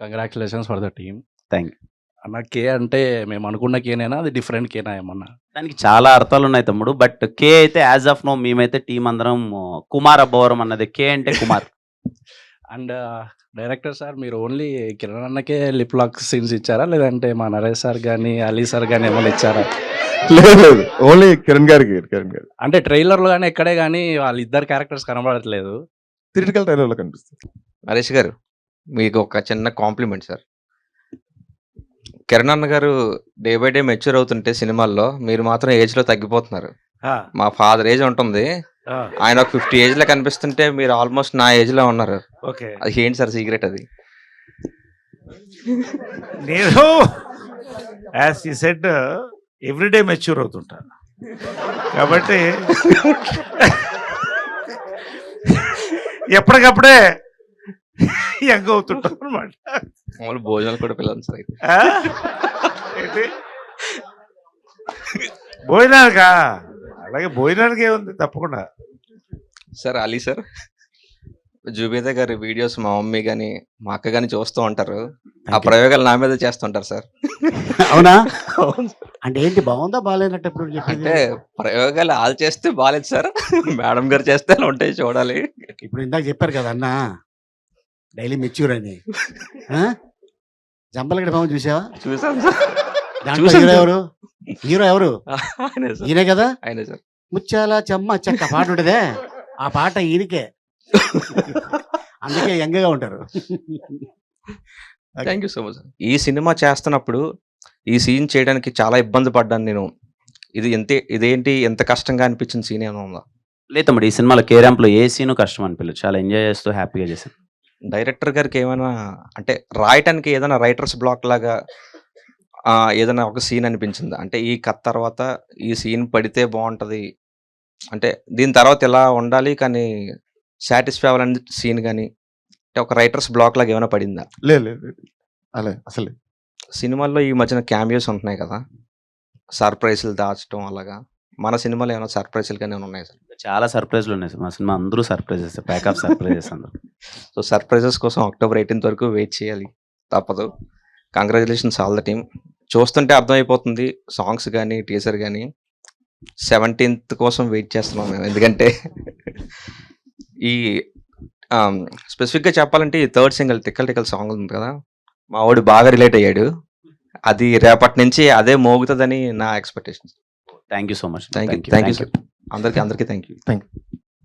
Congratulations for the team. Thank you. అన్న కే అంటే మేము అనుకున్న కేనేనా, అది డిఫరెంట్ కేనా ఏమన్నా? దానికి చాలా అర్థాలు ఉన్నాయి తమ్ముడు. బట్ కే అయితే యాజ్ ఆఫ్ నో మేమైతే టీం అందరం కుమార్ అబ్బవరం అన్నది. కే అంటే కుమార్. అండ్ డైరెక్టర్ సార్, మీరు ఓన్లీ కిరణ్ అన్నకే లిప్ లాక్ సీన్స్ ఇచ్చారా, లేదంటే మా నరేష్ సార్ కానీ అలీ సార్ కానీ ఏమైనా ఇచ్చారా? లేదు, ఓన్లీ కిరణ్ గారికి. అంటే ట్రైలర్లో కానీ ఎక్కడే కానీ వాళ్ళిద్దరు క్యారెక్టర్స్ కనబడట్లేదు. థియేటికల్ ట్రైలర్లో కనిపిస్తుంది. నరేష్ గారు, మీకు ఒక చిన్న కాంప్లిమెంట్ సార్. కిరణ్ అన్న గారు డే బై డే మెచ్యూర్ అవుతుంటే సినిమాల్లో మీరు మాత్రం ఏజ్ లో తగ్గిపోతున్నారు. మా ఫాదర్ ఏజ్ ఉంటుంది, ఆయన ఒక 50 ఏజ్ లో కనిపిస్తుంటే మీరు ఆల్మోస్ట్ నా ఏజ్ లో ఉన్నారు. ఓకే, అది ఏంటి సార్ సీక్రెట్? అది నేను యాజ్ ఈ సెడ్ ఎవ్రీడే మెచ్యూర్ అవుతుంటాను కాబట్టి ఎప్పటికప్పుడే యంగ్ అవుతుంటాం అనమాట. మామూలు భోజనాలు కూడా పిల్లలు సార్. ఏంటి భోజనానికా? అలాగే భోజనానికి ఏముంది, తప్పకుండా. సార్ అలీ సార్, జుబేదా గారి వీడియోస్ మా మమ్మీ కానీ మా అక్క కానీ చూస్తూ ఉంటారు. ఆ ప్రయోగాలు నా మీద చేస్తుంటారు సార్. అవునా? అంటే ఏంటి, బాగుందా బాగాలేనట్టు ఎప్పుడు చెప్పేది? అంటే ప్రయోగాలు వాళ్ళు చేస్తే బాగాలేదు సార్, మేడం గారు చేస్తే అలా ఉంటాయి, చూడాలి. ఇప్పుడు ఇందాక చెప్పారు కదా అన్న, డైలీ మెచ్యూర్ అని. జంపలగడ్డ పాము చూసావా? చూసాను సార్. దాంట్లో హీరో ఎవరు? హీరో ఎవరు? ఆయనే సార్. ఈయనే కదా. ఆయనే సార్. ముచ్చాల చెమ్మ చెక్క పాట ఉంటదే, ఆ పాట ఈయనకే. అందుకే యంగ్గా ఉంటారు. Thank you so much. ఈ సినిమా చేస్తున్నప్పుడు ఈ సీన్ చేయడానికి చాలా ఇబ్బంది పడ్డాను నేను. ఇదేంటి ఎంత కష్టంగా అనిపించిన సీన్ ఏమైనా ఉందా? లేదు తమ్ముడు, ఈ సినిమాలో కే ర్యాంప్లో ఏ సీను కష్టం అనిపించలేదు. చాలా ఎంజాయ్ చేస్తూ హ్యాపీగా చేశాను. డైరెక్టర్ గారికి ఏమైనా అంటే రాయటానికి ఏదైనా రైటర్స్ బ్లాక్ లాగా ఏదైనా ఒక సీన్ అనిపించిందా? అంటే ఈ కథ తర్వాత ఈ సీన్ పడితే బాగుంటుంది, అంటే దీని తర్వాత ఇలా ఉండాలి కానీ సాటిస్ఫై అవ్వాలని సీన్ కానీ, అంటే ఒక రైటర్స్ బ్లాక్ లాగా ఏమైనా పడిందా? లేదు, అలా అసలు. సినిమాల్లో ఈ మధ్యన క్యామియోస్ ఉంటున్నాయి కదా, సర్ప్రైజ్లు దాచడం అలాగా. మన సినిమాలో ఏమైనా సర్ప్రైజ్లు కానీ ఏమైనా ఉన్నాయి సార్? చాలా సర్ప్రైజ్లు ఉన్నాయి సార్ మా సినిమా. అందరూ సర్ప్రైజెస్, ప్యాక్ ఆఫ్ సర్ప్రైజెస్ అందరూ. సో సర్ప్రైజెస్ కోసం October 18th వరకు వెయిట్ చేయాలి, తప్పదు. Congratulations all the team. చూస్తుంటే అర్థమైపోతుంది, సాంగ్స్ కానీ టీజర్ కానీ. 17th కోసం వెయిట్ చేస్తున్నాం మేము, ఎందుకంటే ఈ స్పెసిఫిక్గా చెప్పాలంటే ఈ థర్డ్ సింగిల్ టిక్కల్ టిక్కల్ సాంగ్ ఉంది కదా, మా వాడు బాగా రిలేట్ అయ్యాడు. అది రేపటి నుంచి అదే మోగుతుందని నా expectation. Thank you so much. Thank you sir. అందరికీ థ్యాంక్ యూ.